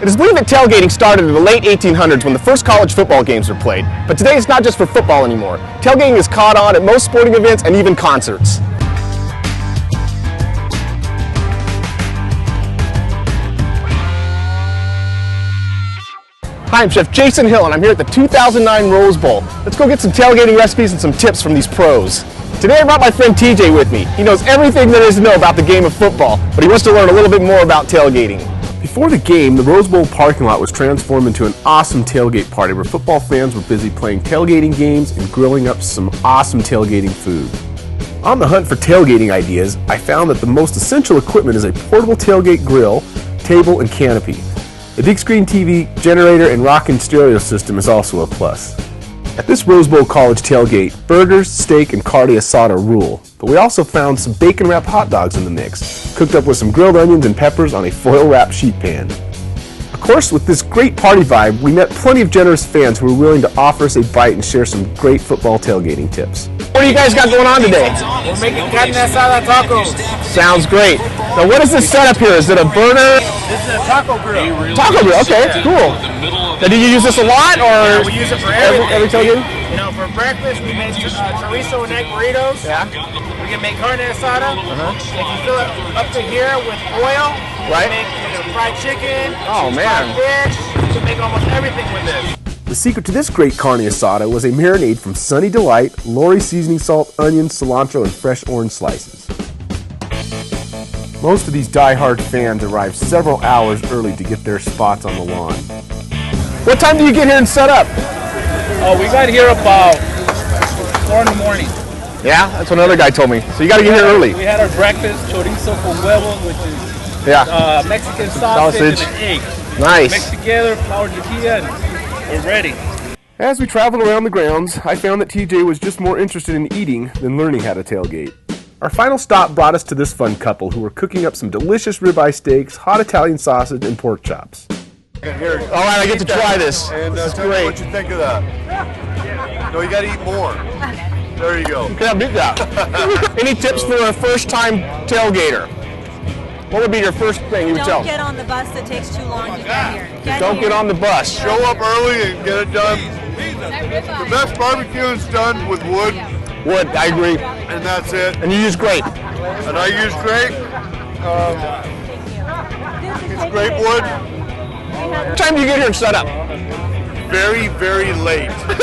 It is believed that tailgating started in the late 1800s when the first college football games were played. But today it's not just for football anymore. Tailgating is caught on at most sporting events and even concerts. Hi, I'm Chef Jason Hill and I'm here at the 2009 Rose Bowl. Let's go get some tailgating recipes and some tips from these pros. Today I brought my friend TJ with me. He knows everything there is to know about the game of football, but he wants to learn a little bit more about tailgating. Before the game, the Rose Bowl parking lot was transformed into an awesome tailgate party where football fans were busy playing tailgating games and grilling up some awesome tailgating food. On the hunt for tailgating ideas, I found that the most essential equipment is a portable tailgate grill, table, and canopy. A big screen TV, generator, and rocking stereo system is also a plus. At this Rose Bowl College tailgate, burgers, steak, and carne asada rule, but we also found some bacon-wrapped hot dogs in the mix, cooked up with some grilled onions and peppers on a foil-wrapped sheet pan. Of course, with this great party vibe, we met plenty of generous fans who were willing to offer us a bite and share some great football tailgating tips. What do you guys got going on today? We're making carne asada tacos. Sounds great. Now what is this setup here? Is it a burner? This is a taco grill. Taco grill, okay, cool. Now do you use this a lot or? Yeah, we use it for every tailgate? You know, for breakfast we make chorizo and egg burritos. Yeah. We can make carne asada. If you fill it up to here with oil, right? We make fried chicken. Oh man. Fish. We can make almost everything with this. The secret to this great carne asada was a marinade from Sunny Delight, Lori seasoning salt, onions, cilantro, and fresh orange slices. Most of these die-hard fans arrive several hours early to get their spots on the lawn. What time do you get here and set up? Oh, we got here about 4 in the morning. Yeah, that's what another guy told me. So you got to get here early. We had our breakfast, chorizo con huevos, which is Mexican sausage and an egg. Nice. Mixed together, flour tortilla, and we're ready. As we traveled around the grounds, I found that TJ was just more interested in eating than learning how to tailgate. Our final stop brought us to this fun couple who were cooking up some delicious ribeye steaks, hot Italian sausage, and pork chops. Here, all right, I get to try this. And this is tell me great. what you think of that. No, you got to eat more. There you go. You can't beat that. Any tips for a first-time tailgater? What would be your first thing you would tell? Don't get on the bus that takes too long to get here. Don't get on the bus. Show up early and get it done. The best barbecue is done with wood. Wood, I agree. And that's it. And you use grape. And I use grape. It's grape wood. What time do you get here and set up? Very, very late. We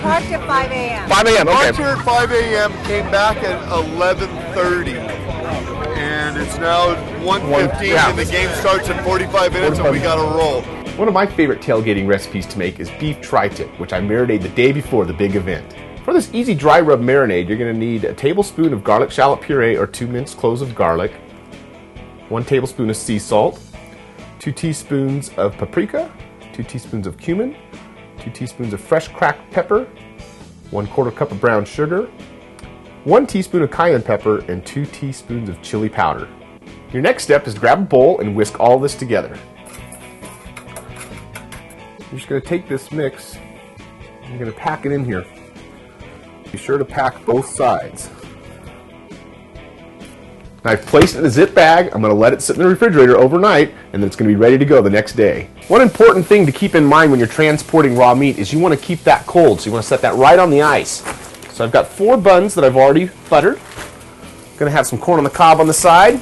parked at 5 a.m. 5 a.m., okay. Parked here at 5 a.m., came back at 11:30. And it's now 1:15 and the game starts in 45 minutes and we got to roll. One of my favorite tailgating recipes to make is beef tri-tip, which I marinate the day before the big event. For this easy dry rub marinade, you're going to need a tablespoon of garlic shallot puree or 2 minced cloves of garlic, 1 tablespoon of sea salt, 2 teaspoons of paprika, 2 teaspoons of cumin, 2 teaspoons of fresh cracked pepper, 1/4 cup of brown sugar, 1 teaspoon of cayenne pepper, and 2 teaspoons of chili powder. Your next step is to grab a bowl and whisk all this together. You're just going to take this mix and you're going to pack it in here. Be sure to pack both sides. Now I've placed it in a zip bag. I'm going to let it sit in the refrigerator overnight and then it's going to be ready to go the next day. One important thing to keep in mind when you're transporting raw meat is you want to keep that cold. So you want to set that right on the ice. So I've got 4 buns that I've already buttered. I'm going to have some corn on the cob on the side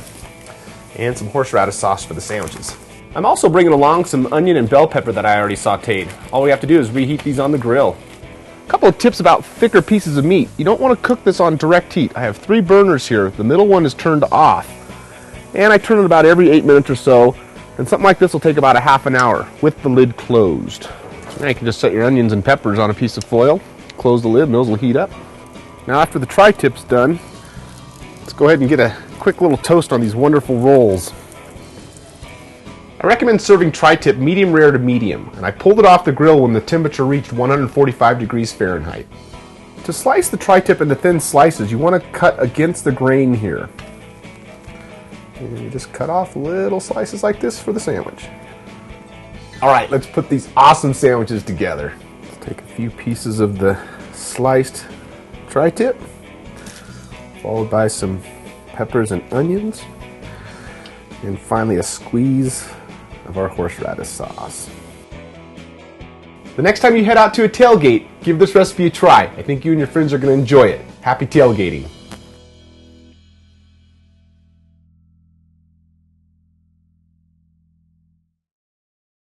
and some horseradish sauce for the sandwiches. I'm also bringing along some onion and bell pepper that I already sauteed. All we have to do is reheat these on the grill. A couple of tips about thicker pieces of meat. You don't want to cook this on direct heat. I have 3 burners here. The middle one is turned off. And I turn it about every 8 minutes or so. And something like this will take about a half an hour with the lid closed. Now you can just set your onions and peppers on a piece of foil. Close the lid and those will heat up. Now after the tri-tip's done, let's go ahead and get a quick little toast on these wonderful rolls. I recommend serving tri-tip medium rare to medium, and I pulled it off the grill when the temperature reached 145 degrees Fahrenheit. To slice the tri-tip into thin slices, you want to cut against the grain here. And you just cut off little slices like this for the sandwich. Alright, let's put these awesome sandwiches together. Let's take a few pieces of the sliced tri-tip, followed by some peppers and onions. And finally, a squeeze of our horseradish sauce. The next time you head out to a tailgate, give this recipe a try. I think you and your friends are going to enjoy it. Happy tailgating.